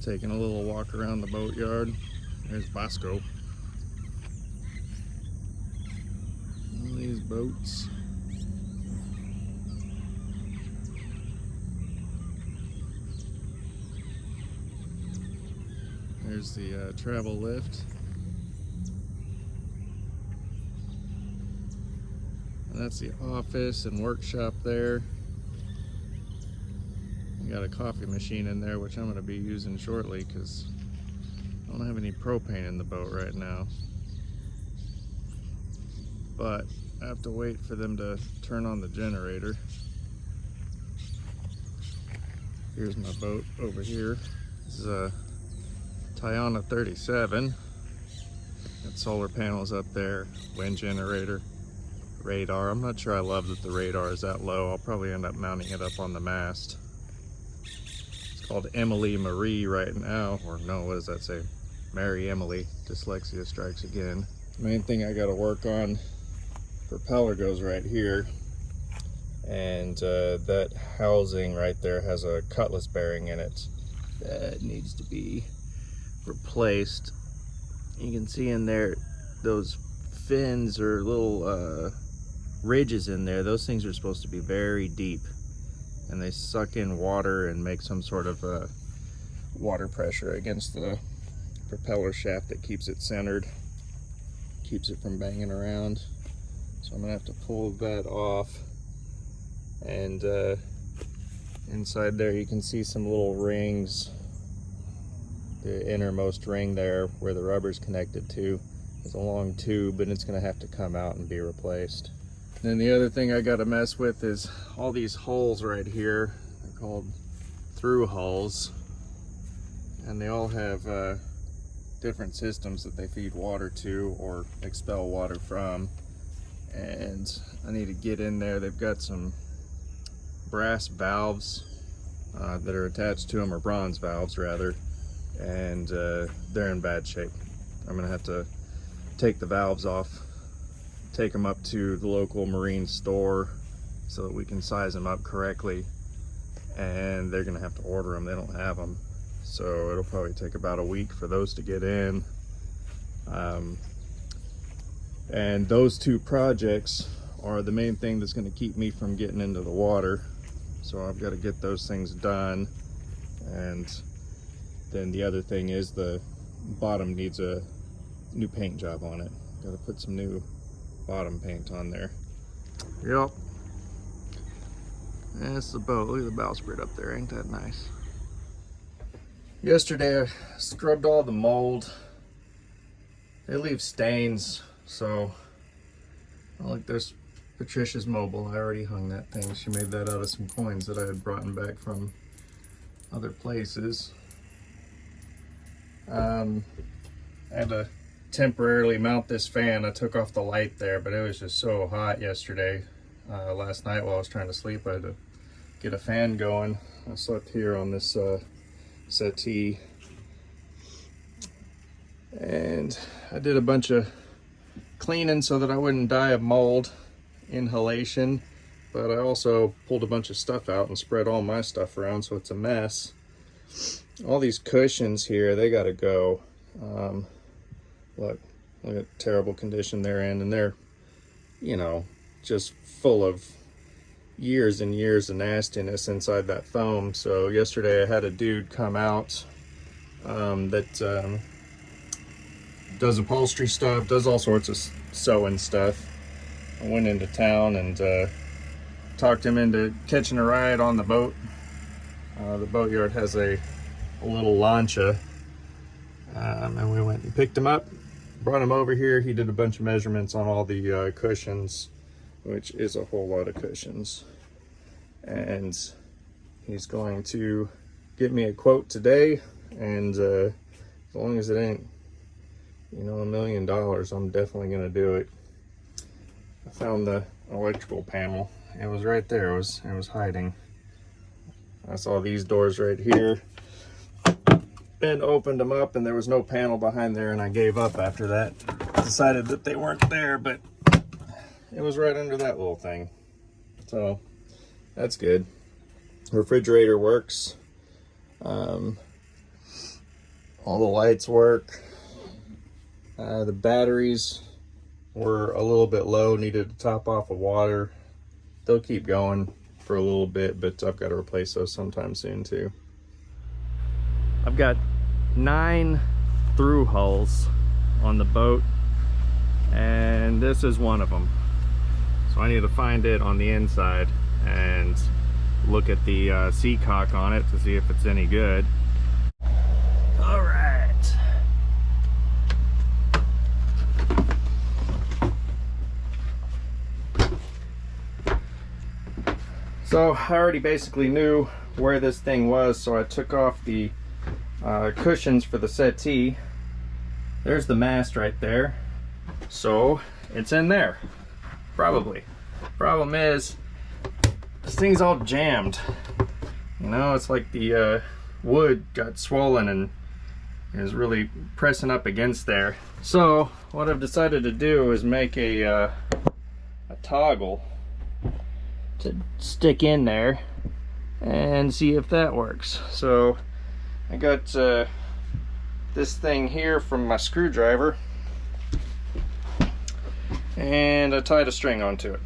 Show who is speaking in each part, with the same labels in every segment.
Speaker 1: Taking a little walk around the boatyard. There's Bosco. All these boats. There's the travel lift. And that's the office and workshop there. We got a coffee machine in there, which I'm going to be using shortly because I don't have any propane in the boat right now. But I have to wait for them to turn on the generator. Here's my boat over here. This is a Tiana 37. Got solar panels up there, wind generator, radar. I'm not sure I love that the radar is that low. I'll probably end up mounting it up on the mast. It's called Emily Marie right now, or no, what does that say? Mary Emily. Dyslexia strikes again. Main thing I got to work on, propeller goes right here, and that housing right there has a cutlass bearing in it that needs to be replaced. You can see in there those fins or little ridges in there. Those things are supposed to be very deep, and they suck in water and make some sort of water pressure against the propeller shaft that keeps it centered, keeps it from banging around. So I'm gonna have to pull that off, and inside there you can see some little rings. The innermost ring there where the rubber's connected to is a long tube, and it's gonna have to come out and be replaced. And then the other thing I gotta mess with is all these holes right here. They're called through hulls, and they all have different systems that they feed water to or expel water from. And I need to get in there. They've got some brass valves that are attached to them, or bronze valves rather, and they're in bad shape. I'm gonna have to take the valves off, take them up to the local marine store so that we can size them up correctly, and they're gonna have to order them. They don't have them, so it'll probably take about a week for those to get in. And those two projects are the main thing that's going to keep me from getting into the water. So I've got to get those things done. And then the other thing is the bottom needs a new paint job on it. Got to put some new bottom paint on there. Yep. That's the boat. Look at the bowsprit up there. Ain't that nice? Yesterday I scrubbed all the mold. They leave stains. So, look, there's Patricia's Mobile. I already hung that thing. She made that out of some coins that I had brought back from other places. I had to temporarily mount this fan. I took off the light there, but it was just so hot yesterday. Last night while I was trying to sleep, I had to get a fan going. I slept here on this settee. And I did a bunch of cleaning so that I wouldn't die of mold inhalation, but I also pulled a bunch of stuff out and spread all my stuff around, so it's a mess. All these cushions here, they gotta go. Look at terrible condition they're in, and they're, you know, just full of years and years of nastiness inside that foam. So yesterday I had a dude come out that does upholstery stuff, does all sorts of sewing stuff. I went into town and talked him into catching a ride on the boat. The boatyard has a little lancha, and we went and picked him up, brought him over here. He did a bunch of measurements on all the cushions, which is a whole lot of cushions, and he's going to get me a quote today. And as long as it ain't, you know, $1 million, I'm definitely gonna do it. I found the electrical panel. It was right there. It was hiding. I saw these doors right here and opened them up, and there was no panel behind there, and I gave up after that. Decided that they weren't there, but it was right under that little thing. So that's good. Refrigerator works. All the lights work. The batteries were a little bit low, needed to top off of water. They'll keep going for a little bit, but I've got to replace those sometime soon too. I've got 9 through hulls on the boat, and this is one of them. So I need to find it on the inside and look at the seacock on it to see if it's any good. All right. So I already basically knew where this thing was, so I took off the cushions for the settee. There's the mast right there. So it's in there, probably. Problem is, this thing's all jammed. You know, it's like the wood got swollen and is really pressing up against there. So what I've decided to do is make a toggle to stick in there and see if that works. So I got this thing here from my screwdriver, and I tied a string onto it.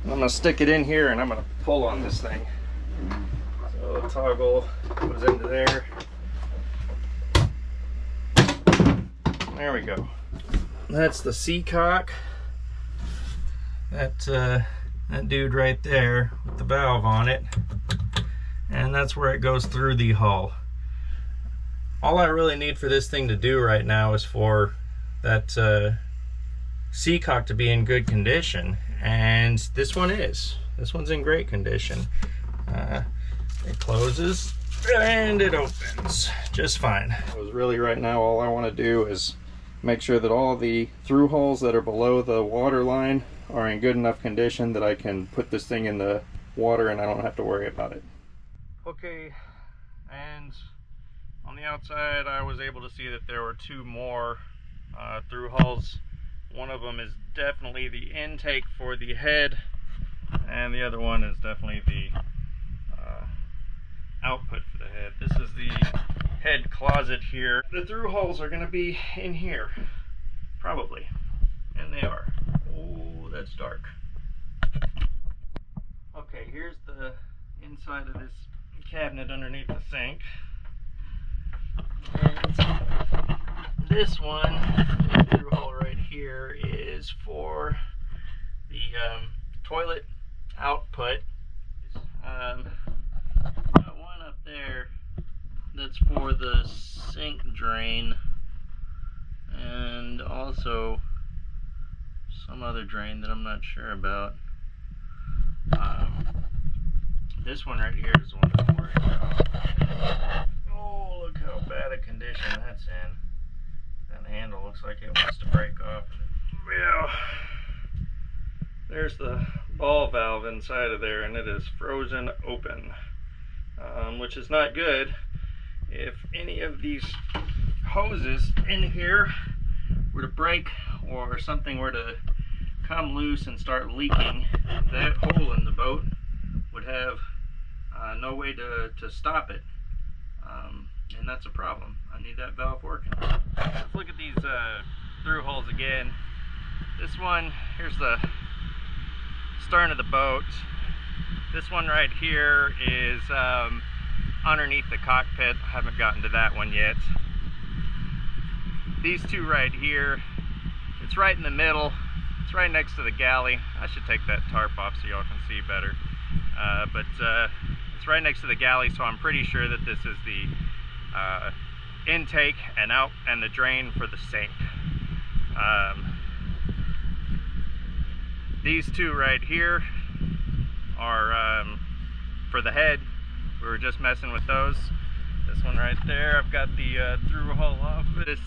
Speaker 1: And I'm gonna stick it in here and I'm gonna pull on this thing. So the toggle goes into there. There we go. That's the seacock. That dude right there with the valve on it, and that's where it goes through the hull. All I really need for this thing to do right now is for that seacock to be in good condition, and this one is. This one's in great condition. It closes and it opens just fine. Really right now all I want to do is make sure that all the through hulls that are below the water line are in good enough condition that I can put this thing in the water and I don't have to worry about it. Okay, and on the outside I was able to see that there were 2 more through hulls. One of them is definitely the intake for the head, and the other one is definitely the output for the head. This is the head closet here. The through hulls are going to be in here, probably, and they are. Oh, that's dark. Okay, here's the inside of this cabinet underneath the sink. And this one, the through hole right here, is for the toilet output. Got one up there that's for the sink drain, and also some other drain that I'm not sure about. This one right here is the one I'm worried about. Oh, look how bad a condition that's in. That handle looks like it wants to break off. Yeah. There's the ball valve inside of there, and it is frozen open, which is not good. If any of these hoses in here were to break or something were to come loose and start leaking, that hole in the boat would have no way to stop it, and that's a problem. I need that valve working. Let's look at these through holes again. This one, here's the stern of the boat. This one right here is underneath the cockpit. I haven't gotten to that one yet. These 2 right here, it's right in the middle. It's right next to the galley. I should take that tarp off so y'all can see better. But it's right next to the galley, so I'm pretty sure that this is the intake and out and the drain for the sink. These 2 right here are for the head. We were just messing with those. This one right there, I've got the through hull off. This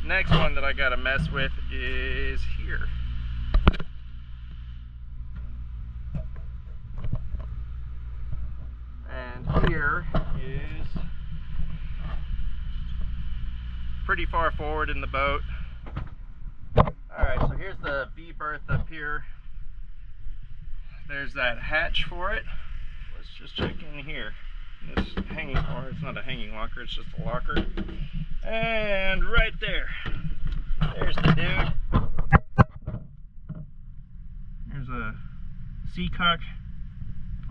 Speaker 1: next one that I gotta mess with is here. And here is pretty far forward in the boat. Alright, so here's the V berth up here. There's that hatch for it. Let's just check in here. this hanging, or it's not a hanging locker, it's just a locker. And right there's the dude. There's a Seacock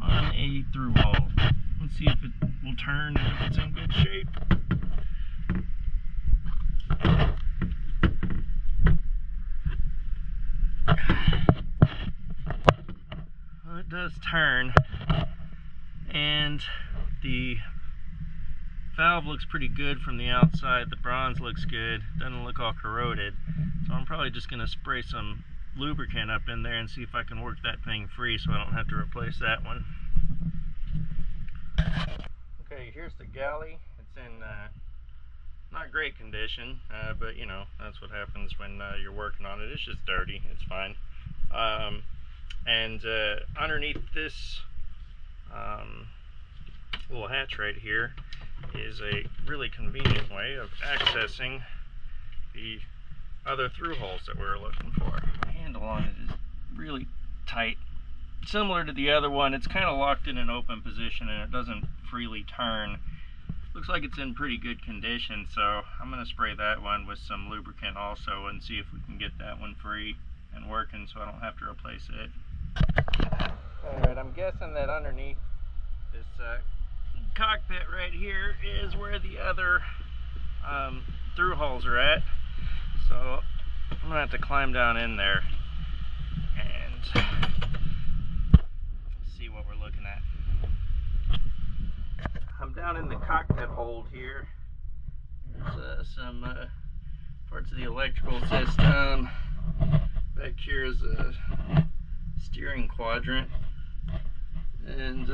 Speaker 1: on a through hull. Let's see if it will turn and if it's in good shape. Well, it does turn, and the valve looks pretty good from the outside. The bronze looks good, doesn't look all corroded. So I'm probably just going to spray some lubricant up in there and see if I can work that thing free so I don't have to replace that one. Okay, here's the galley. It's in not great condition, but you know, that's what happens when you're working on it. It's just dirty, it's fine. And underneath this little hatch right here is a really convenient way of accessing the other through holes that we were looking for. The handle on it is really tight. Similar to the other one, it's kind of locked in an open position and it doesn't freely turn. Looks like it's in pretty good condition, so I'm going to spray that one with some lubricant also and see if we can get that one free and working so I don't have to replace it. Alright, I'm guessing that underneath this cockpit right here is where the other through holes are at. So I'm going to have to climb down in there and see what we're looking at. I'm down in the cockpit hold here. There's some parts of the electrical system. Back here is a steering quadrant, and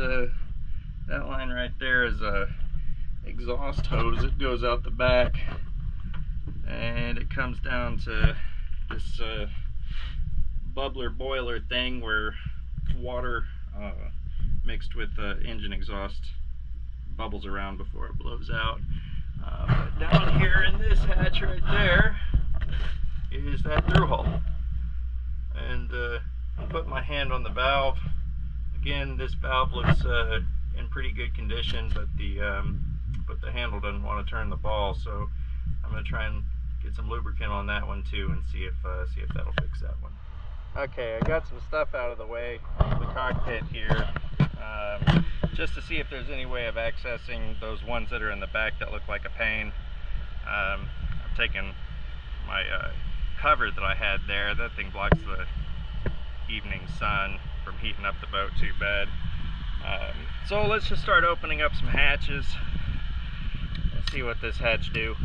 Speaker 1: that line right there is a exhaust hose that goes out the back, and it comes down to this bubbler boiler thing where water mixed with engine exhaust bubbles around before it blows out. But down here in this hatch right there is that through hole, and I'll put my hand on the valve. Again, this valve looks in pretty good condition, but the handle doesn't want to turn the ball, so I'm going to try and get some lubricant on that one too and see if that'll fix that one. Okay, I got some stuff out of the way of the cockpit here, just to see if there's any way of accessing those ones that are in the back that look like a pane. I've taken my cover that I had there. That thing blocks the evening sun from heating up the boat too bad. So let's just start opening up some hatches and see what this hatch do.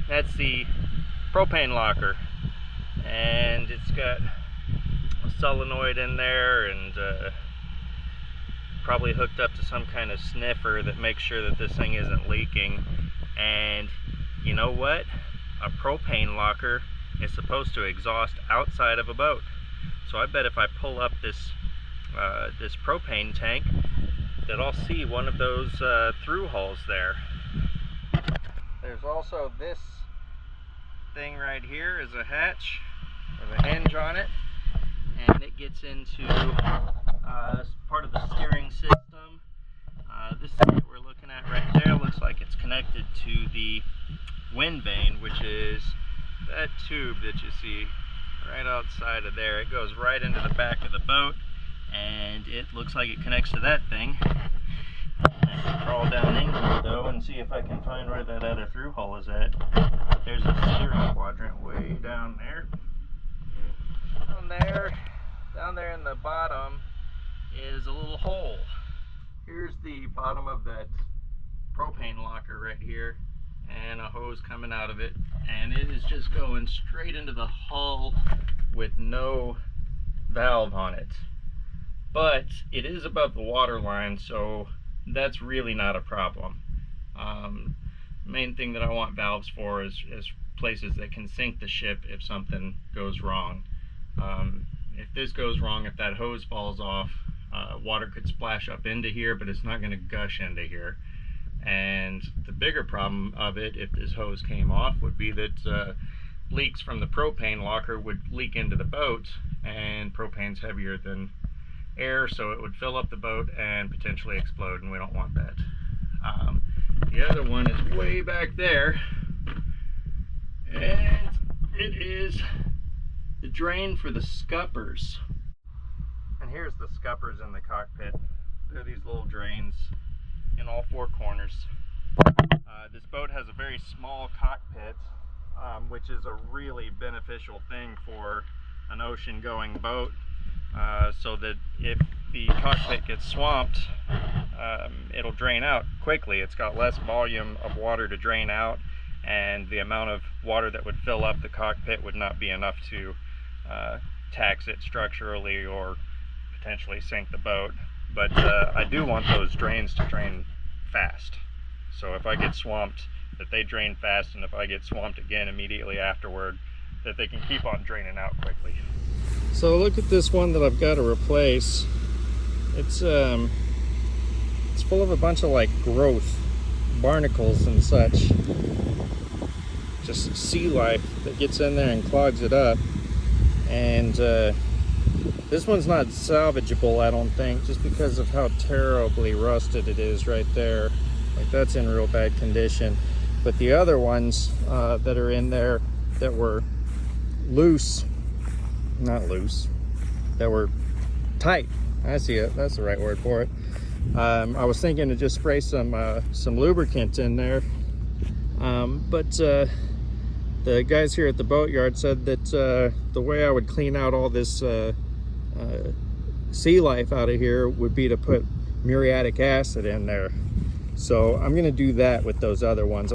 Speaker 1: That's the propane locker, and it's got a solenoid in there and probably hooked up to some kind of sniffer that makes sure that this thing isn't leaking. And you know what? A propane locker is supposed to exhaust outside of a boat. So I bet if I pull up this this propane tank that I'll see one of those through holes there. There's also this thing right here is a hatch with a hinge on it, and it gets into part of the steering system. This thing that we're looking at right there looks like it's connected to the wind vane, which is that tube that you see right outside of there. It goes right into the back of the boat, and it looks like it connects to that thing. I can crawl down in here though and see if I can find where that other through hole is at. There's a steering quadrant way down there. Down there in the bottom is a little hole. Here's the bottom of that propane locker right here, and a hose coming out of it, and it is just going straight into the hull with no valve on it. But it is above the water line, so that's really not a problem. Main thing that I want valves for is places that can sink the ship if something goes wrong. If this goes wrong, if that hose falls off, water could splash up into here, but it's not going to gush into here. And the bigger problem of it, if this hose came off, would be that leaks from the propane locker would leak into the boat, and propane's heavier than air, so it would fill up the boat and potentially explode, and we don't want that. The other one is way back there, and it is the drain for the scuppers. And here's the scuppers in the cockpit. They're these little drains in all four corners. This boat has a very small cockpit, which is a really beneficial thing for an ocean-going boat, so that if the cockpit gets swamped, it'll drain out quickly. It's got less volume of water to drain out, and the amount of water that would fill up the cockpit would not be enough to tax it structurally or potentially sink the boat. But I do want those drains to drain fast. So if I get swamped, that they drain fast, and if I get swamped again immediately afterward, that they can keep on draining out quickly. So look at this one that I've got to replace. It's full of a bunch of like growth, barnacles and such. Just sea life that gets in there and clogs it up. And this one's not salvageable, I don't think, just because of how terribly rusted it is right there. Like, that's in real bad condition. But the other ones that are in there that were loose, not loose, that were tight, I see it, that's the right word for it. I was thinking to just spray some lubricant in there, but the guys here at the boatyard said that the way I would clean out all this sea life out of here would be to put muriatic acid in there. So I'm going to do that with those other ones.